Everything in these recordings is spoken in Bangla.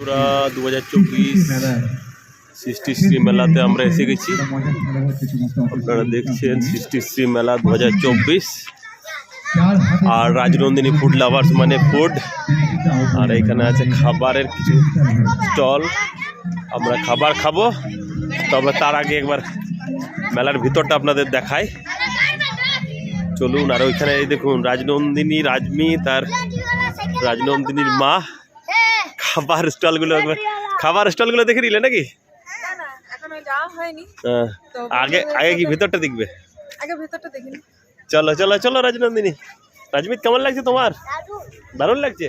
পুরা 2024 সৃষ্টিশ্রী মেলাতে আমরা এসে গেছি। আপনারা দেখছেন সৃষ্টিশ্রী মেলা 2024 আর রাজনন্দিনী ফুড লাভার্স মানে ফুড। আর এখানে আছে খাবারের কিছু স্টল, আমরা খাবার খাবো। তবে তার আগে একবার মেলার ভিতরটা আপনাদের দেখাই, চলুন। আর ওইখানে এই দেখুন রাজনন্দিনী, রাজমিত আর রাজনন্দিনীর মা খাবার স্টলগুলো দেখে নিলে নাকি? আগে আগে কি ভিতরটা দেখবে? চলো চলো চলো রাজনন্দিনী। রাজমিত কেমন লাগছে তোমার? দারুণ লাগছে।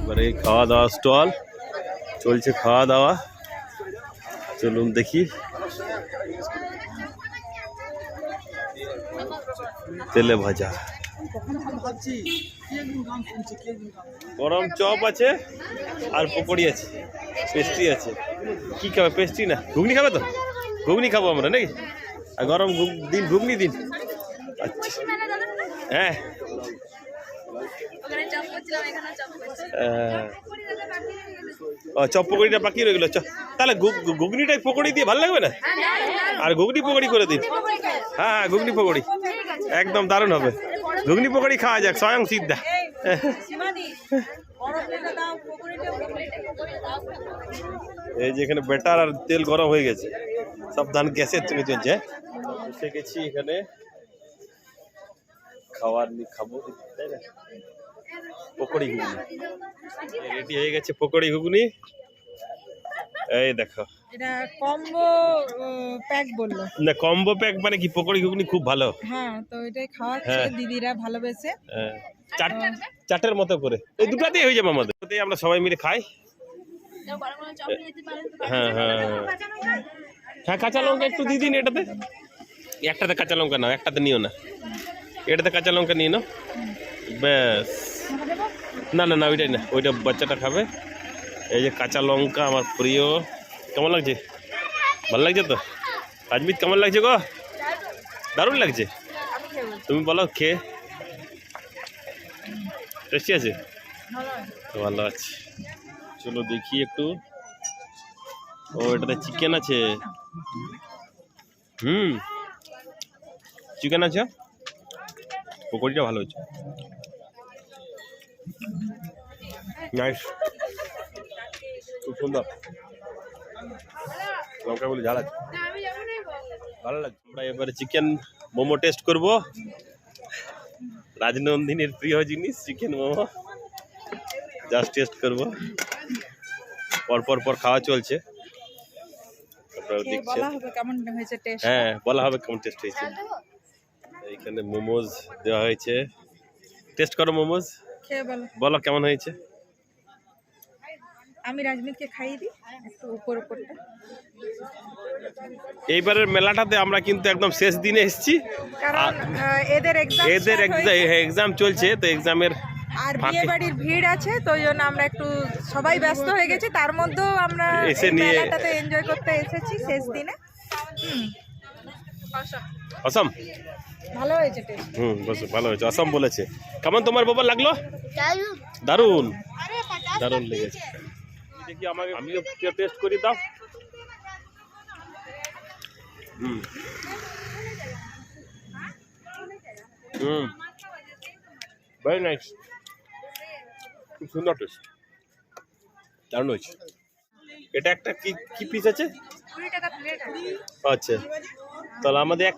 এবারে খাওয়া দাওয়া স্টল চলছে, খাওয়া দাওয়া। চলুন দেখি। তেলে ভাজা, গরম চপ আছে আর পকোড়ি আছে, পেস্ট্রি আছে। কি খাবে? পেস্ট্রি না ঘুগনি খাবে? তো ঘুগনি খাবো আমরা নাকি? আর গরম দিন ঘুগনি দিন। আচ্ছা হ্যাঁ, চপ পকোড়িটা বাকি রয়ে গেল। তাহলে ঘুগনিটাই পকোড়ি দিয়ে ভালো লাগবে না? আর ঘুগনি পকোড়ি করে দিন। হ্যাঁ হ্যাঁ, ঘুগনি পকোড়ি একদম দারুণ হবে। ঘুগনি পকোড়ি খাওয়া যাক স্বয়ং সিদ্ধা। এই যে এখানে ব্যাটার আর তেল গরম হয়ে গেছে, সাবধান গ্যাসের থেকে চলছে। এসে গেছি এখানে খাবার খাবো, তাই না? পকোড়ি ঘুগনি রেডি হয়ে গেছে। পকোড়ি ঘুগনি এই দেখো, এটা কম্বো প্যাক বললো না? কম্বো প্যাক মানে কি? পকোড়ি ঘুগনি খুব ভালো। হ্যাঁ, তো এটাই খাওয়াচ্ছে দিদিরা ভালোবেসে। চাটের মতো করে এই দুটো দিয়ে হয়ে যাবে আমাদের। আমরা সবাই মিলে খাই। হ্যাঁ হ্যাঁ হ্যাঁ, কাঁচা লঙ্কা একটু দিয়ে দিন এটাতে। একটাতে কাঁচা লঙ্কা নাও, একটাতে নিও না। এটাতে কাঁচা লঙ্কা নিয়ে নাও ব্যাস। না না না, ওইটাই না, ওইটা বাচ্চাটা খাবে। এই যে কাঁচা লঙ্কা আমার প্রিয়। কেমন লাগছে? ভালো লাগছে তো? রাজমিত কেমন লাগছে গো? দারুণ লাগছে। তুমি বলো খেয়ে। টেস্টি আছে? ভালো আছে। চলো দেখি একটু। ও এটাতে চিকেন আছে। চিকেন আছে। পকোড়িটা ভালো হয়েছে, নাইস, খুব সুন্দর। লঙ্কা বলে ঝাল আছে, ভালো লাগছে। আমরা এবারে চিকেন মোমো টেস্ট করব। রাজনন্দিনীর প্রিয় জিনিস চিকেন মোমো, জাস্ট টেস্ট করব। পর খাওয়া চলছে, আপনারা দেখছেন। হ্যাঁ, বলা হবে কেমন টেস্ট হয়েছে। এইখানে মোমোজ দেওয়া হয়েছে, টেস্ট করো মোমোজ, বলো কেমন হয়েছে। আমি রাজমিতকে খাইয়ে দিই একটু উপরটা। এইবারের মেলাটাতে আমরা কিন্তু একদম শেষ দিনে এসেছি, কারণ এদের এক্সাম চলছে, তো এক্সামের আর বিয়ে বাড়ির ভিড় আছে, তো ওই জন্য আমরা একটু সবাই ব্যস্ত হয়ে গেছি। তার মধ্যেও আমরা এসে মেলাটাতে এনজয় করতে এসেছি শেষ দিনে। অসম ভালো হয়েছে টেস্ট। ভালো হয়েছে, অসম বলেছে। কেমন তোমার বাবা লাগলো? দারুণ দারুণ লেগেছে। দেখি আমিও টেস্ট করি, দাও। ভেরি নাইস, খুব সুন্দর টেস্ট, দারুণ হয়েছে। এটা একটা কি পিস আছে? 20 টাকা প্লেট। আচ্ছা, তাহলে আমাদের এক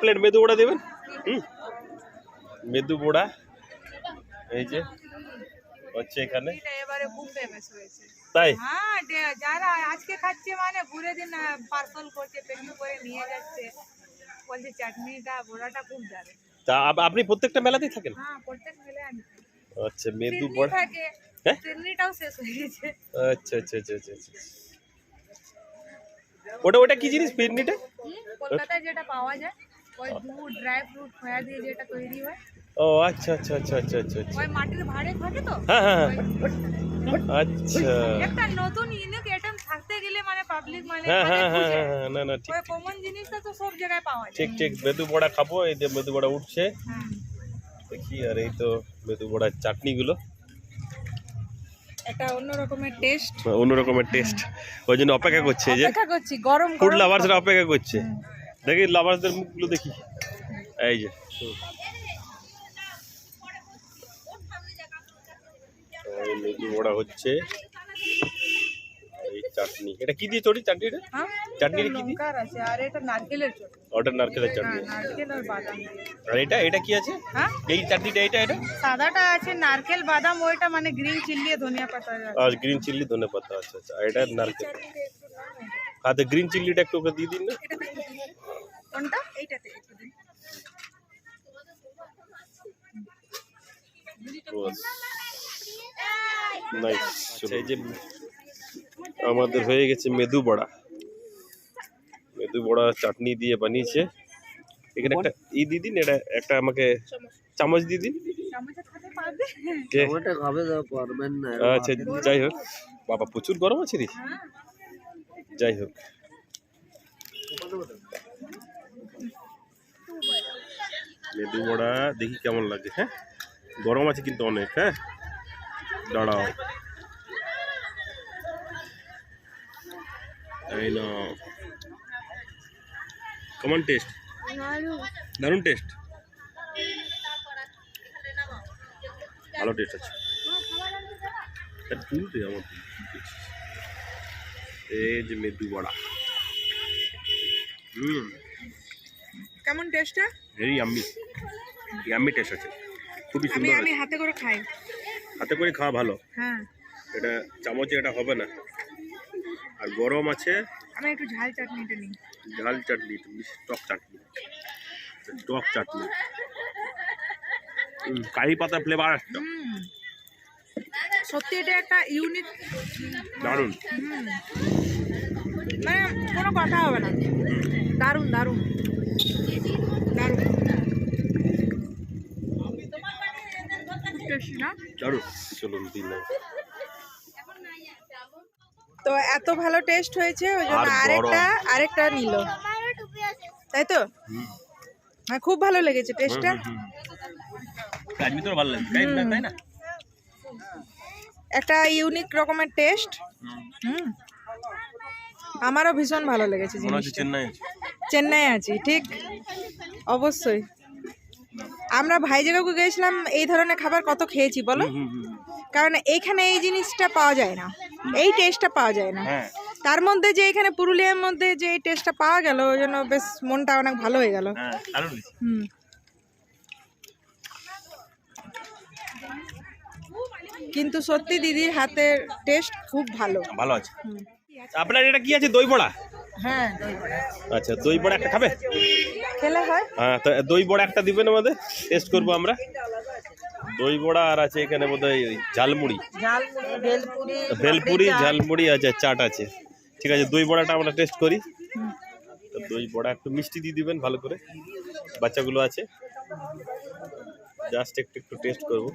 প্লেট মেদু বড়া দেবেন। মেদু বড়া এই যে হচ্ছে এখানে। এবারে বাজারে খুব ফেমাস হয়েছে। তাই হ্যাঁ, যারা আজকে খাচ্ছে মানে পুরো দিন পার্সেল করছে, প্যাকিং করে নিয়ে যাচ্ছে, বলছে চাটনিটা বড়াটা খুব দারুণ। তা আপনি প্রত্যেকটা মেলাতেই থাকেন? হ্যাঁ, প্রত্যেক মেলে আমি আচ্ছা, মেদু বড়া থাকে, হ্যাঁ, চিনিটাও শেষ হয়ে গেছে। আচ্ছা আচ্ছা আচ্ছা আচ্ছা আচ্ছা। ওটা কি জিনিস ফিরনিটা? কলকাতায় যেটা পাওয়া যায়, ওই দুধ ড্রাই ফ্রুট খোয়া দিয়ে যেটা তৈরি হয়। ও আচ্ছা আচ্ছা আচ্ছা আচ্ছা আচ্ছা আচ্ছা। ওই মাটির ভাড়ে থাকে তো। হ্যাঁ হ্যাঁ আচ্ছা। একটা নতুন ইউনিক আইটেম থাকতে গেলে মানে পাবলিক মানে হ্যাঁ হ্যাঁ হ্যাঁ হ্যাঁ, না না ঠিক ওই কমন জিনিসটা তো সব জায়গায় পাওয়া যায়। ঠিক ঠিক। মেদু বড়া খাবো, এই যে মেদু বড়া উঠছে হ্যাঁ, দেখি। আর এই তো মেদু বড়ার চাটনিগুলো, একটা অন্য রকমের টেস্ট, অন্য রকমের টেস্ট। ওই জন্য অপেক্ষা করছে, এই যে অপেক্ষা করছি গরম ফুড গরম লাভার্সরা অপেক্ষা করছে। দেখি লাভার্সদের মুখগুলো দেখি, এই যে এই মেদু বড়া হচ্ছে, এই চাটনি। এটা কি দিয়ে তৈরি চাটনিটা? হ্যাঁ, চাটনিটা কি দিয়ে? লঙ্কার আছে আর এটা নারকেলের চটনি। ওটা নারকেলের চাটনি। হ্যাঁ, নারকেল আর বাদাম দিয়ে। আর এটা কি আছে? হ্যাঁ, এই চাটনিটা এটা সাদাটা আছে নারকেল বাদাম, ওইটা মানে গ্রিন চিলি ধনিয়া পাতা আছে। আর গ্রিন চিলি ধনে পাতা। আচ্ছা আচ্ছা, আর এটা নারকেল। আর গ্রিন চিলিটা একটু ওকে দিয়ে দিন না। কোনটা? এইটাতে একটু দিন। নাইস। এই যে আমাদের হয়ে গেছে মেদু বড়া। মেদু বড়া চাটনি দিয়ে বানিয়েছে। এখানে একটা দিয়ে দিন, এটা একটা আমাকে চামচ দিয়ে দিন। চামচে খেতে পারবে? কে? ওটা খাবে তো পারবেন না। আচ্ছা, যাই হোক বাবা, প্রচুর গরম আছে রে। যাই হোক, মেদু বড়া দেখি কেমন লাগে। হ্যাঁ, গরম আছে কিন্তু অনেক। হ্যাঁ, দাঁড়াও, এই না, কেমন টেস্ট? দারুণ টেস্ট, ভালো টেস্ট আছে। তুলতে আমার এই যে মেদু বড়া, কেমন টেস্টটা? ভেরি ইয়াম্মি, ইয়াম্মি টেস্ট আছে, খুবই আমি সুন্দর। আমি হাতে করে খাই। হাতে করে খাওয়া ভালো, হ্যাঁ, এটা চামচে এটা হবে না। আর গরম আছে। আমি একটু ঝাল চাটনিটা নিই। ঝাল চাটনি, টক চাটনি, টক চাটনি, কারি পাতা ফ্লেভার একটা, সত্যি এটা একটা ইউনিক, দারুণ। মানে কোনো কথা হবে না, দারুণ দারুণ দারুণ টেস্টি না? দারুণ। চলুন দিন। তো এত ভালো টেস্ট হয়েছে, ওই জন্য আর আরেকটা নিল, তাই তো? হ্যাঁ, খুব ভালো লেগেছে টেস্টটা। চাটনি তো ভালো লাগে, তাই না? একটা ইউনিক রকমের টেস্ট। আমারও ভীষণ ভালো লেগেছে জিনিসটা। চেন্নাই আছি, ঠিক, অবশ্যই। আমরা ভাইজাগাকে গিয়েছিলাম, এই ধরনের খাবার কত খেয়েছি বলো, কারণ এইখানে এই জিনিসটা পাওয়া যায় না, এই টেস্টটা পাওয়া যায় না। তার মধ্যে যে এখানে পুরুলিয়ার মধ্যে যে এই টেস্টটা পাওয়া গেল, ওই জন্য বেশ মনটা অনেক ভালো হয়ে গেল। কিন্তু সত্যি দিদির হাতের টেস্ট খুব ভালো, ভালো আছে। আপনার এটা কি আছে, দই বড়া? হ্যাঁ, দই বড়া। আচ্ছা, দই বড়া একটা খাবে? খেলে হয়। হ্যাঁ, তো দই বড়া একটা দিবেন আমাদের, টেস্ট করবো আমরা। দই বড়া আর আছে এখানে বোধহয় ঝালমুড়ি, ভেলপুরি, ঝালমুড়ি আছে, চাট আছে। ঠিক আছে, দই বড়াটা আমরা টেস্ট করি। তো দই বড়া একটু মিষ্টি দিয়ে দিবেন ভালো করে, বাচ্চাগুলো আছে, জাস্ট একটু একটু টেস্ট করবো।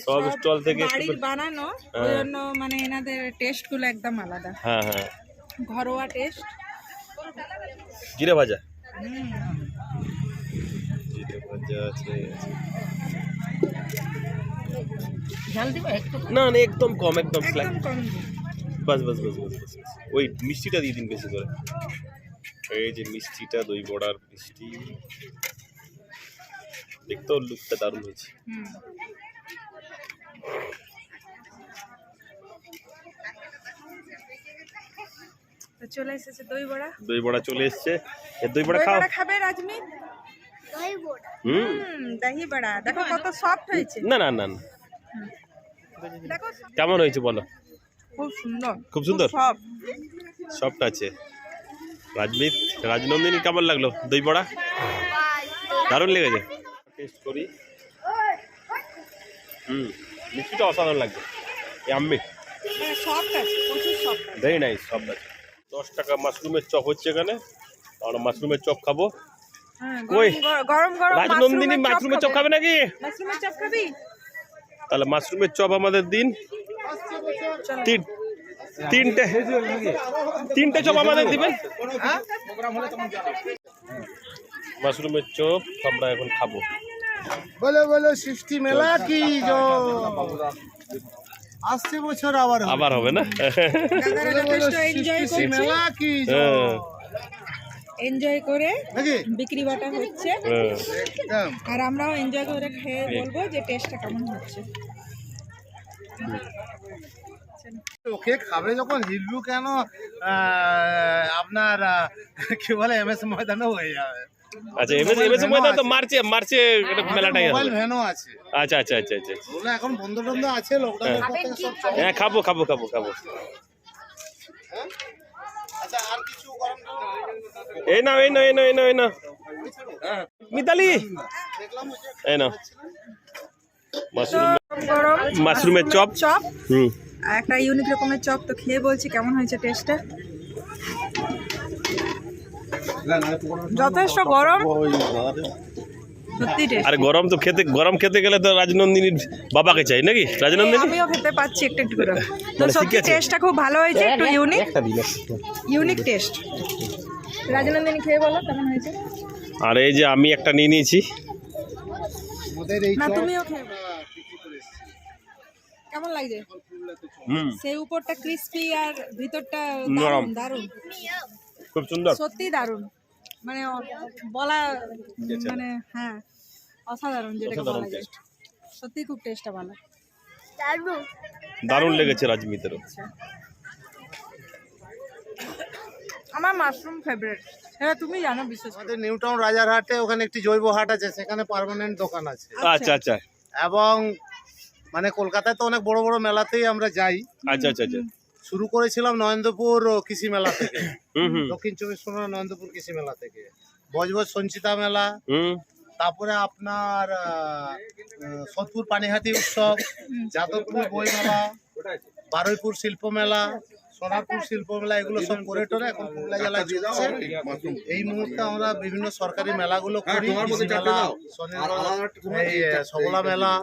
সব স্টল থেকে বাড়ির বানানো, ওই জন্য মানে এনাদের টেস্ট গুলো একদম আলাদা। হ্যাঁ হ্যাঁ, ঘরোয়া টেস্ট। জিরে ভাজা, জিরে ভাজা আছে। ঝাল দিবা একটু? না না, একদম কম, একদম স্লাইট, একদম কম। বাস বাস বাস বাস বাস। ওই মিষ্টিটা দিয়ে দিন বেশি করে। এই যে মিষ্টিটা, দই বড়ার মিষ্টি, দেখতেও লুকটা দারুণ হয়েছে। তো চলে এসেছে দই বড়া। দই বড়া চলে এসছে। এর দই বড়া খাও। খাবে রাজমি? দই বড়া, দহি বড়া দেখো কত সফট হয়েছে। না না না, দেখো কেমন হয়েছে বলো? খুব সুন্দর, খুব সুন্দর, সব সবটা আছে। রাজনন্দিনী কেমন লাগলো? দই বড়া দারুণ লেগেছে, টেস্ট করি। মিষ্টিটা অসাধারণ লাগছে। আম্মি সফট আছে, প্রচুর সফট আছে। ভেরি নাইস, সব আছে। 10 টাকা মাশরুমের চপ হচ্ছে এখানে, আমরা মাশরুমের চপ খাবো। হ্যাঁ, ওই গরম গরম রাজনন্দিনী মাশরুমের চপ খাবে নাকি? মাশরুমের চপ খাবি? তাহলে মাশরুমের চপ আমাদের দিন। তিনটে চপ আমাদের দিবেন। মাশরুমের চপ আমরা এখন খাবো। বলো বলো সৃষ্টি মেলা কি আসছে বছর আবার হবে না? মেলা কি এনজয় করে নাকি বিক্রি বাটা হচ্ছে, আর আমরাও এনজয় করে খেয়ে বলবো যে টেস্টটা কেমন হচ্ছে। ওকে খাবে যখন হিলবু কেন আপনার কি বলে এমএস ময়দানও হয়ে যাবে। আচ্ছা, এমএস ময়দান তো মার্চে মেলাটাই হবে। মোবাইল ভ্যানও আছে। আচ্ছা, ওগুলো এখন বন্ধ টন্ধ আছে, লকডাউনের পর থেকে সব চলে। হ্যাঁ, খাবো। আচ্ছা আর কিছু গরম এই না মিতালি, এই না মাশরুমের চপ। একটা ইউনিক রকমের চপ, তো খেয়ে বলছি কেমন হয়েছে টেস্টটা। যথেষ্ট গরম, সত্যি টেস্ট। আর গরম খেতে গেলে তো রাজনন্দিনীর বাবাকে চাই নাকি? রাজনন্দিনী আমিও খেতে পাচ্ছি একটু করে। তো মানে সত্যি শিখেছে। টেস্টটা খুব ভালো হয়েছে, একটু ইউনিক টেস্ট। রাজনন্দিনী খেয়ে বলো কেমন হয়েছে। আর এই যে আমি একটা নিয়ে নিয়েছি। না, তুমিও খেয়ে বলো কেমন লাগছে। সেই উপরটা ক্রিস্পি আর ভিতরটা নরম। দারুণ, খুব সুন্দর, সত্যি দারুণ, মানে বলা মানে হ্যাঁ অসাধারণ, যেটাকে বলা যায়। সত্যি খুব টেস্টটা ভালো, দারুণ লেগেছে রাজমিতেরও। আমার মাশরুম ফেভারিট, সেটা তুমি জানো বিশেষ করে। আমাদের নিউ টাউন রাজারহাটে ওখানে একটি জৈব হাট আছে, সেখানে পার্মানেন্ট দোকান আছে। আচ্ছা, এবং মানে কলকাতায় তো অনেক বড় বড় মেলাতেই আমরা যাই। আচ্ছা। শুরু করেছিলাম নরেন্দ্রপুর কৃষি মেলা থেকে, দক্ষিণ 24 পরগনা নরেন্দ্রপুর কৃষি মেলা থেকে। বজবজ সঞ্চিতা মেলা, তারপরে আপনার সোদপুর পানিহাটি উৎসব, যাদবপুর বই মেলা, বারুইপুর শিল্প মেলা, সোনারপুর শিল্প মেলা, এগুলো সব করে টোরে এখন পুরুলিয়া জেলায় চলছে। এই মুহূর্তে আমরা বিভিন্ন সরকারি মেলাগুলো করি, কৃষি মেলা, এই সবলা মেলা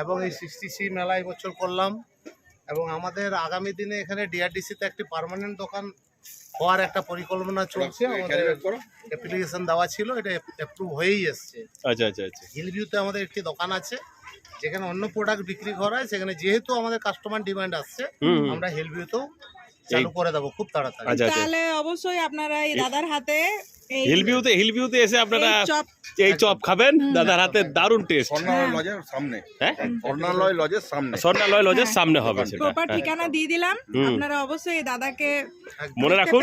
এবং এই 60C মেলা এই বছর করলাম। এবং আমাদের আগামী দিনে এখানে ডিআরডিসিতে একটি পার্মানেন্ট দোকান হওয়ার একটা পরিকল্পনা চলছে। আমাদের অ্যাপ্লিকেশন দেওয়া ছিল, এটা অ্যাপ্রুভ হয়েই এসছে। আচ্ছা। হিলভিউতে আমাদের একটি দোকান আছে যেখানে অন্য প্রোডাক্ট বিক্রি করা হয়। সেখানে যেহেতু আমাদের কাস্টমার ডিমান্ড আসছে, আমরা হিলভিউতেও চালু করে দেবো খুব তাড়াতাড়ি। তাহলে অবশ্যই আপনারা এই দাদার হাতে হিলভিউতে এসে আপনারা এই চপ খাবেন। দাদার হাতে দারুণ টেস্ট। স্বর্ণালয় লজের সামনে, স্বর্ণালয় লজের সামনে হবে সেটা। প্রপার ঠিকানা দিয়ে দিলাম, আপনারা অবশ্যই এই দাদাকে মনে রাখুন।